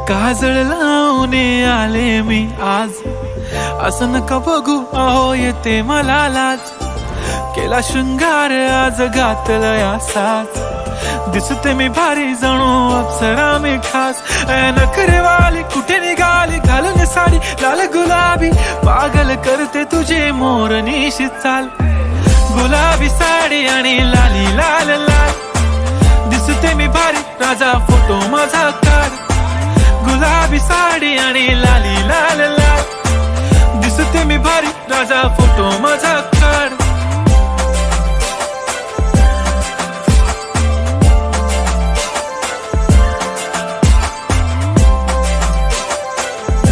काजळ लावून आले मी आज, असं नका बघू अहो येते मला लाज. केला शृंगार आज घातला असाच, दिसते मी भारी जणू अप्सरा मी खास. नखरेवाली कुठे निघाली घालून साडी लाल गुलाबी, पागल करते तुझे मोरनीशी चाल. गुलाबी साडी आणि लाली लाल लाल, दिसते मी भारी राजा फोटो माझा काढ. गुलाबी साडी आणि लाली लाल लाल, दिसते मी भारी राजा फोटो माझा काढ.